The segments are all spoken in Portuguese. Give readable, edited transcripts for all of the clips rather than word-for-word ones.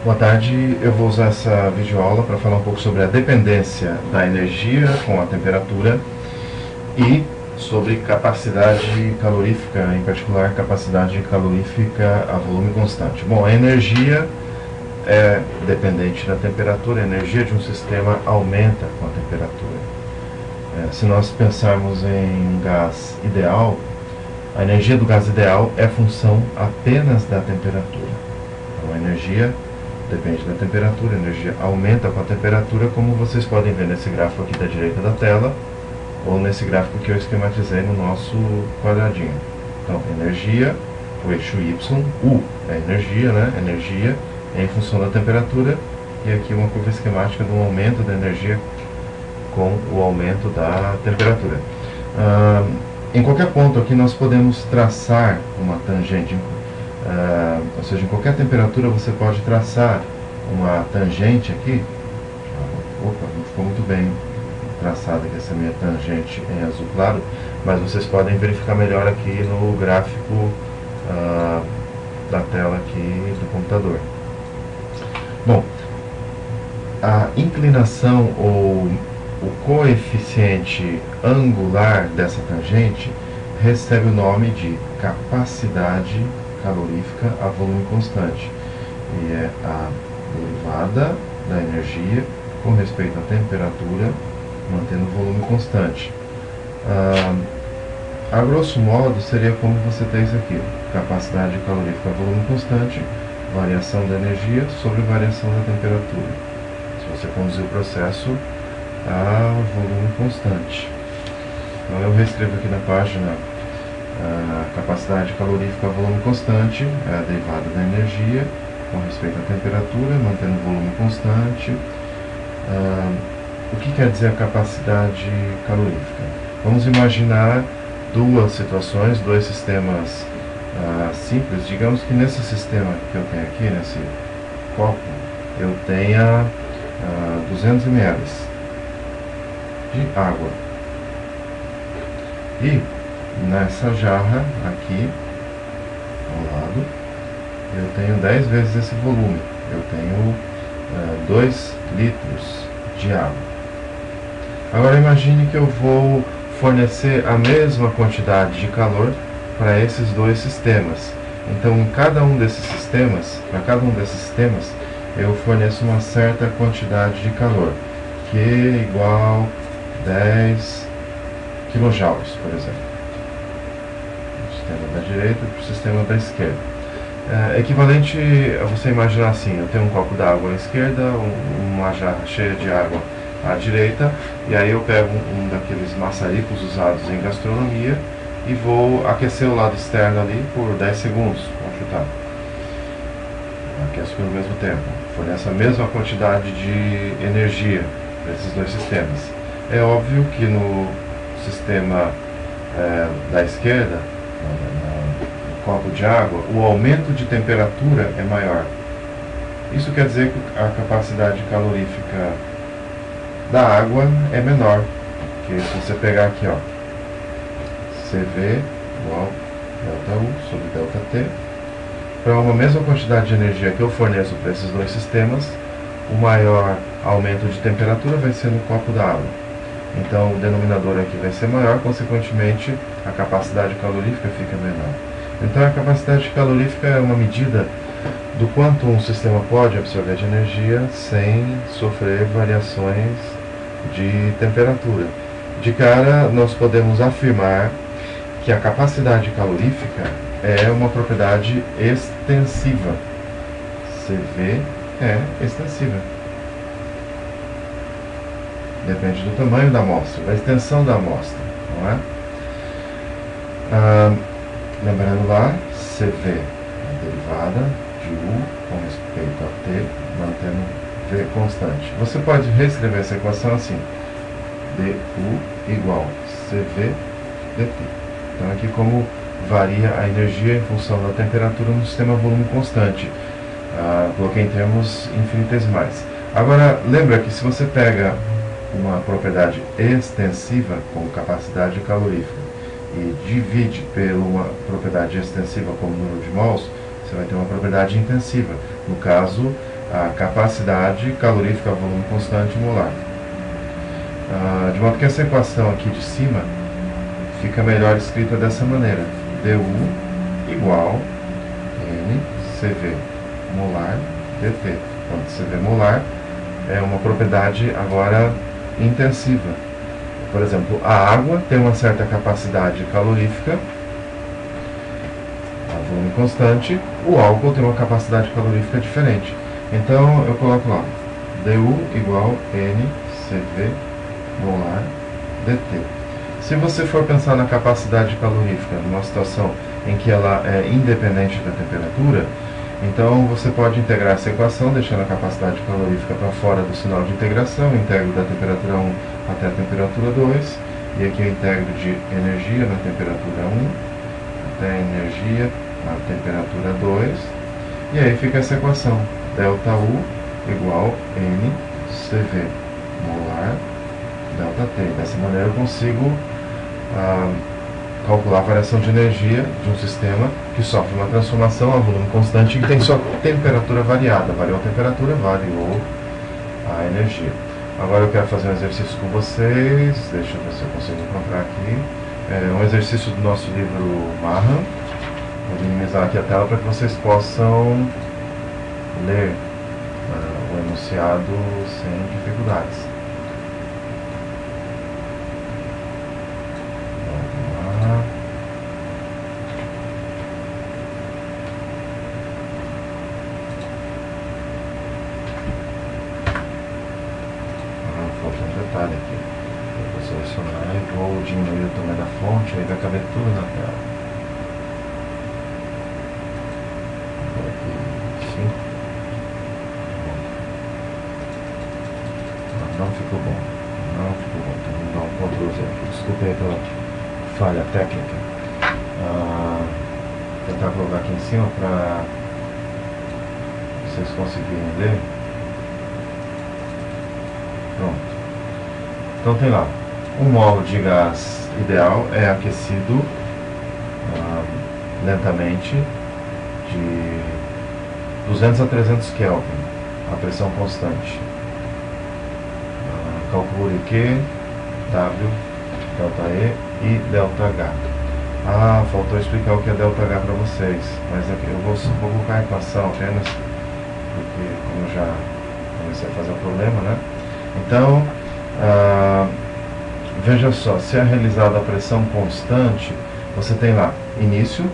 Boa tarde, eu vou usar essa videoaula para falar um pouco sobre a dependência da energia com a temperatura e sobre capacidade calorífica, em particular capacidade calorífica a volume constante. Bom, a energia é dependente da temperatura, a energia de um sistema aumenta com a temperatura. Se nós pensarmos em um gás ideal, a energia do gás ideal é função apenas da temperatura. Então a energia depende da temperatura, a energia aumenta com a temperatura, como vocês podem ver nesse gráfico aqui da direita da tela, ou nesse gráfico que eu esquematizei no nosso quadradinho. Então, energia, o eixo Y, U é energia, né? Energia é em função da temperatura, e aqui uma curva esquemática do aumento da energia com o aumento da temperatura. Em qualquer ponto aqui nós podemos traçar uma tangente, ou seja, em qualquer temperatura você pode traçar uma tangente aqui. Opa, não ficou muito bem traçada aqui essa minha tangente em azul claro, mas vocês podem verificar melhor aqui no gráfico da tela aqui do computador. Bom, a inclinação ou o coeficiente angular dessa tangente recebe o nome de capacidade calorífica a volume constante, e é a derivada da energia com respeito à temperatura, mantendo o volume constante. A grosso modo seria como você tem isso aqui: capacidade calorífica a volume constante, variação da energia sobre variação da temperatura. Se você conduzir o processo a volume constante. Então eu reescrevo aqui na página a capacidade calorífica a volume constante, é a derivada da energia com respeito à temperatura, mantendo o volume constante. O que quer dizer a capacidade calorífica? Vamos imaginar duas situações, dois sistemas simples. Digamos que nesse sistema que eu tenho aqui, nesse copo, eu tenha 200 ml de água, e nessa jarra aqui ao lado eu tenho 10 vezes esse volume, eu tenho 2 litros de água. Agora imagine que eu vou fornecer a mesma quantidade de calor para esses dois sistemas. Então, em cada um desses sistemas, para cada um desses sistemas, eu forneço uma certa quantidade de calor, que é igual 10 kJ, por exemplo. O sistema da direita para o sistema da esquerda. É equivalente a você imaginar assim: eu tenho um copo d'água à esquerda, uma jarra cheia de água à direita, e aí eu pego um daqueles maçaricos usados em gastronomia e vou aquecer o lado externo ali por 10 segundos, vamos chutar. Aqueço pelo mesmo tempo, fornece a mesma quantidade de energia para esses dois sistemas. É óbvio que no sistema da esquerda, no copo de água, o aumento de temperatura é maior. Isso quer dizer que a capacidade calorífica da água é menor, porque se você pegar aqui, ó, CV igual ΔU sobre ΔT, para uma mesma quantidade de energia que eu forneço para esses dois sistemas, o maior aumento de temperatura vai ser no copo da água. Então o denominador aqui vai ser maior, consequentemente a capacidade calorífica fica menor. Então a capacidade calorífica é uma medida do quanto um sistema pode absorver de energia sem sofrer variações de temperatura. De cara, nós podemos afirmar que a capacidade calorífica é uma propriedade extensiva. CV é extensiva. Depende do tamanho da amostra, da extensão da amostra, não é? Lembrando lá, CV é a derivada de U com respeito a T, mantendo V constante. Você pode reescrever essa equação assim: dU igual CV dt. Então aqui como varia a energia em função da temperatura no sistema volume constante. Coloquei em termos infinitesimais. Agora, lembra que se você pega uma propriedade extensiva, como capacidade calorífica, e divide por uma propriedade extensiva como número de mols, você vai ter uma propriedade intensiva. No caso, a capacidade calorífica a volume constante molar. De modo que essa equação aqui de cima fica melhor escrita dessa maneira: du igual NCV molar dt. Então, CV molar é uma propriedade agora intensiva. Por exemplo, a água tem uma certa capacidade calorífica a volume constante, o álcool tem uma capacidade calorífica diferente. Então eu coloco lá du igual NCV molar dt. Se você for pensar na capacidade calorífica numa situação em que ela é independente da temperatura, então você pode integrar essa equação deixando a capacidade calorífica para fora do sinal de integração. Integro da temperatura 1 até a temperatura 2, e aqui eu integro de energia na temperatura 1 até a energia na temperatura 2, e aí fica essa equação: delta U igual NCV molar delta T. Dessa maneira eu consigo calcular a variação de energia de um sistema que sofre uma transformação a volume constante e que tem sua temperatura variada. Variou a temperatura, variou a energia. Agora eu quero fazer um exercício com vocês. Deixa eu ver se eu consigo encontrar aqui. É um exercício do nosso livro Marham. Vou minimizar aqui a tela para que vocês possam ler o enunciado sem dificuldades. Falta um detalhe aqui. Eu vou selecionar e vou diminuir o tamanho da fonte, aí vai caber tudo na tela. Aqui, 5. Não ficou bom. Não ficou bom. Então vamos dar um Ctrl Z aqui. Desculpe aí pela falha técnica. Vou tentar colocar aqui em cima para vocês conseguirem ler. Pronto. Então tem lá, 1 mol de gás ideal é aquecido lentamente de 200 a 300 Kelvin, a pressão constante. Calcule Q, W, delta E e delta H. Faltou explicar o que é delta H para vocês, mas aqui eu vou colocar a equação apenas, porque como eu já comecei a fazer o problema, né? Então, veja só, se é realizada a pressão constante, você tem lá início,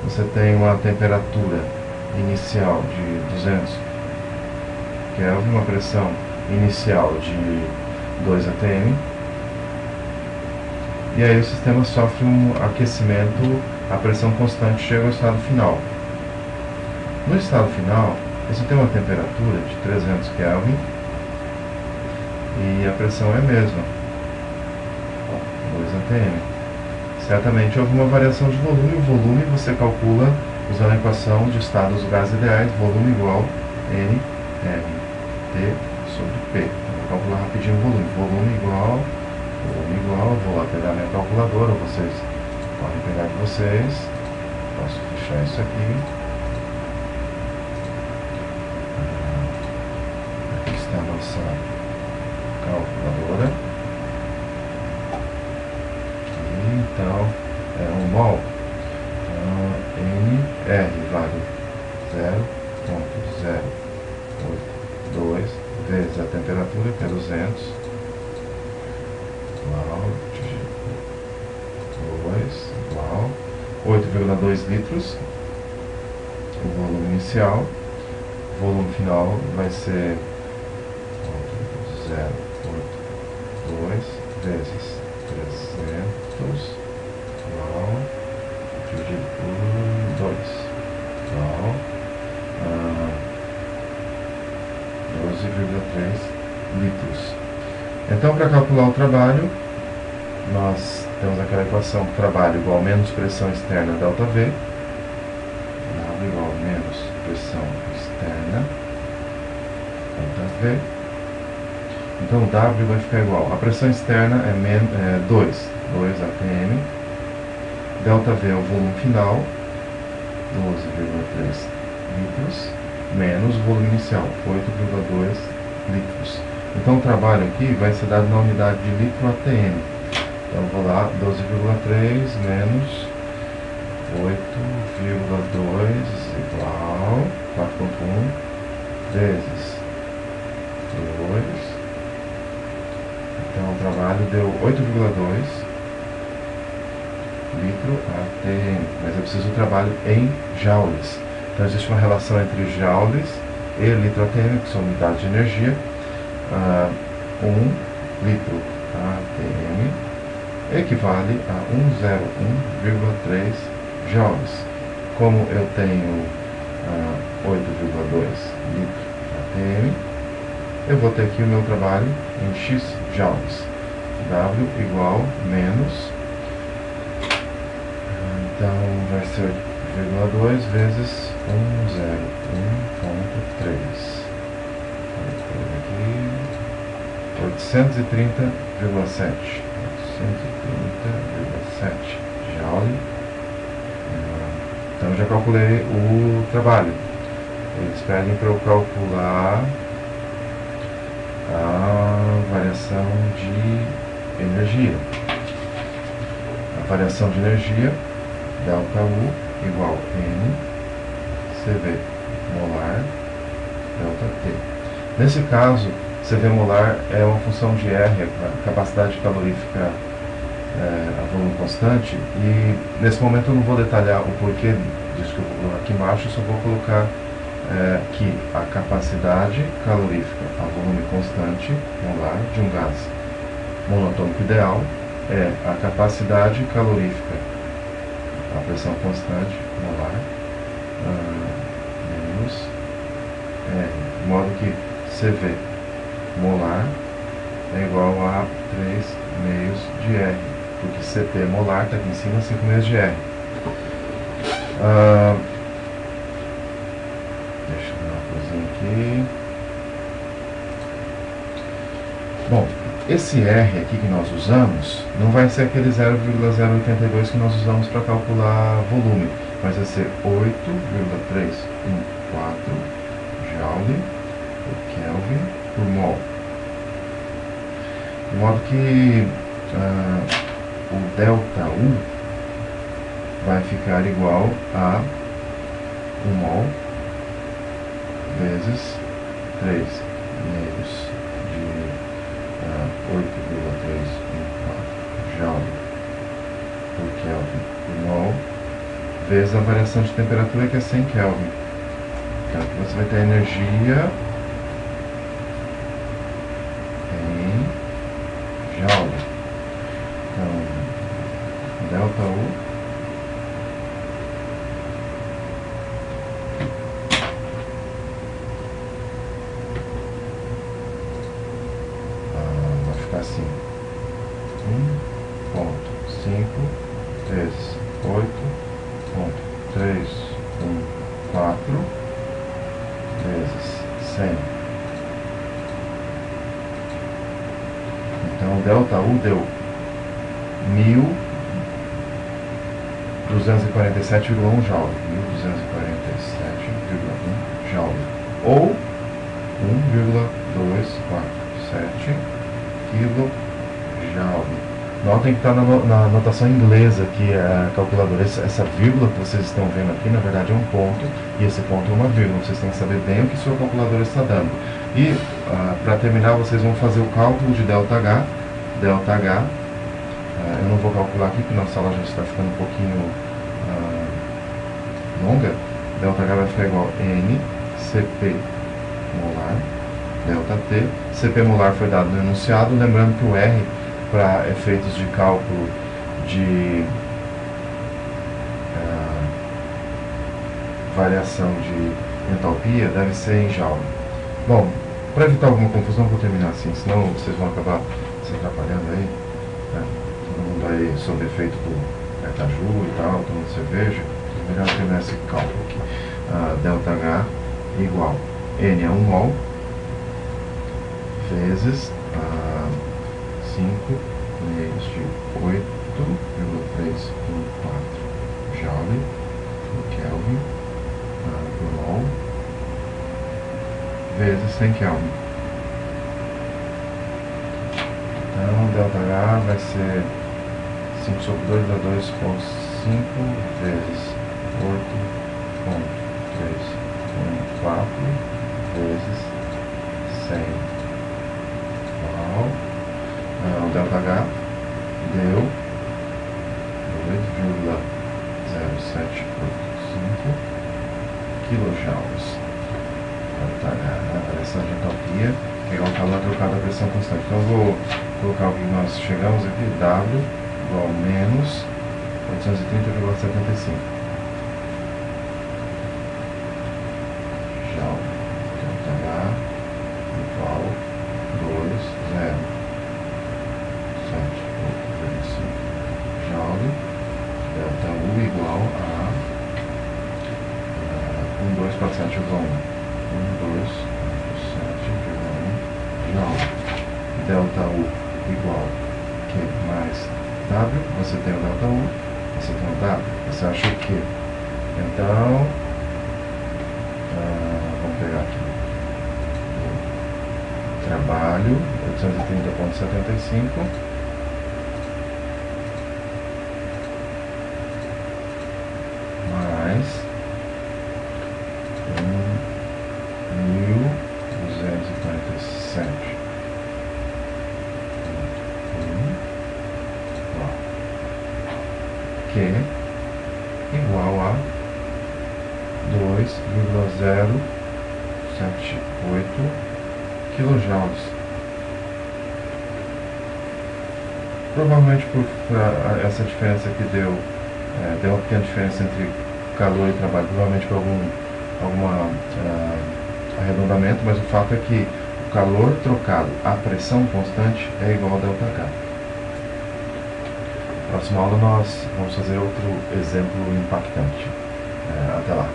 você tem uma temperatura inicial de 200 Kelvin, uma pressão inicial de 2 atm, e aí o sistema sofre um aquecimento, a pressão constante chega ao estado final. No estado final, você tem uma temperatura de 300 Kelvin e a pressão é a mesma, 2 atm. Certamente houve uma variação de volume. O volume você calcula usando a equação de estado dos gases ideais, volume igual N T sobre P. Vou calcular rapidinho o volume. Volume igual, vou lá pegar minha calculadora, vocês podem pegar de vocês. Posso fechar isso aqui. Aqui está a nossa calculadora. E então é 1 mol. Então, NR vale 0,082 vezes a temperatura, que é 200, igual, 2, igual, 8,2 litros, o volume inicial. O volume final vai ser 0,82 vezes 300, igual, dividido por 2, igual 12,3 litros. Então, para calcular o trabalho, nós temos aquela equação: trabalho igual menos pressão externa delta V, W igual menos pressão externa delta V. Então W vai ficar igual, a pressão externa é 2 atm, delta V é o volume final, 12,3 litros menos o volume inicial, 8,2 litros. Então o trabalho aqui vai ser dado na unidade de litro ATM. Então vou lá, 12,3 menos 8,2 igual 4,1 vezes 2. Então o trabalho deu 8,2 litro ATM, mas eu preciso do trabalho em joules. Então existe uma relação entre joules e litro ATM, que são unidades de energia. 1 litro ATM equivale a 101,3 joules. Como eu tenho 8,2 litro ATM, eu vou ter aqui o meu trabalho em X joules. W igual menos, então vai ser 8,2 vezes 101,3. Aqui 830,7 joule. Então já calculei o trabalho. Eles pedem para eu calcular a variação de energia. A variação de energia, ΔU igual N CV molar ΔT. Nesse caso, CV molar é uma função de R, a capacidade calorífica a volume constante, e nesse momento eu não vou detalhar o porquê disso que eu vou colocar aqui embaixo, eu só vou colocar que a capacidade calorífica a volume constante molar de um gás monatômico ideal é a capacidade calorífica a pressão constante molar menos R, de modo que CV molar é igual a 3 meios de R, porque CP molar está aqui em cima, 5 meios de R. Deixa eu dar uma coisinha aqui. Bom, esse R aqui que nós usamos não vai ser aquele 0,082 que nós usamos para calcular volume, mas vai ser 8,314 joule por Kelvin por mol. De modo que o ΔU vai ficar igual a 1 mol vezes 3 meios de 8,314 joule por Kelvin por mol vezes a variação de temperatura, que é 100 Kelvin. Então aqui você vai ter energia em joule. Então, ΔU vai ficar assim: 1,5 vezes 8,314 vezes 100. Então, ΔU deu 1.247,1 joule. 1.247,1 joule. Ou 1,247 kJ. Notem que está na notação inglesa aqui a calculadora. Essa vírgula que vocês estão vendo aqui, na verdade, é um ponto, e esse ponto é uma vírgula. Vocês têm que saber bem o que sua calculadora está dando. E, para terminar, vocês vão fazer o cálculo de ΔH. ΔH, eu não vou calcular aqui, porque nossa aula já está ficando um pouquinho longa. ΔH vai ficar igual a N CP molar ΔT. CP molar foi dado no enunciado, lembrando que o R, para efeitos de cálculo de variação de entalpia, deve ser em joule. Bom, para evitar alguma confusão, vou terminar assim, senão vocês vão acabar se atrapalhando aí, né? Todo mundo aí sob efeito do Metaju e tal, tomando cerveja. É melhor terminar esse cálculo aqui. ΔH igual N é 1 mol vezes 5 meios de 8,314 joule por Kelvin por mol vezes 100 Kelvin. Então, ΔH vai ser 5 sobre 2 dá 2,5 vezes 8,314 vezes 100 igual. O ΔH deu 2,0785 kJ. Variação de entalpia, que é o calor trocado a pressão constante. Então eu vou colocar o que nós chegamos aqui, W igual a menos 830,75 Joule. ΔH igual 2,0785 Joule. ΔU igual a 12471,1 Joule. ΔU igual Q mais W, você tem o ΔU, você tem o W, você acha o Q. Então, vamos pegar aqui o trabalho, 830,75 mais 1.247. Que é igual a 2,078 kJ. Provavelmente por essa diferença que deu uma pequena diferença entre calor e trabalho, provavelmente por algum arredondamento, mas o fato é que o calor trocado à pressão constante é igual a ΔH. Na próxima aula nós vamos fazer outro exemplo impactante. Até lá.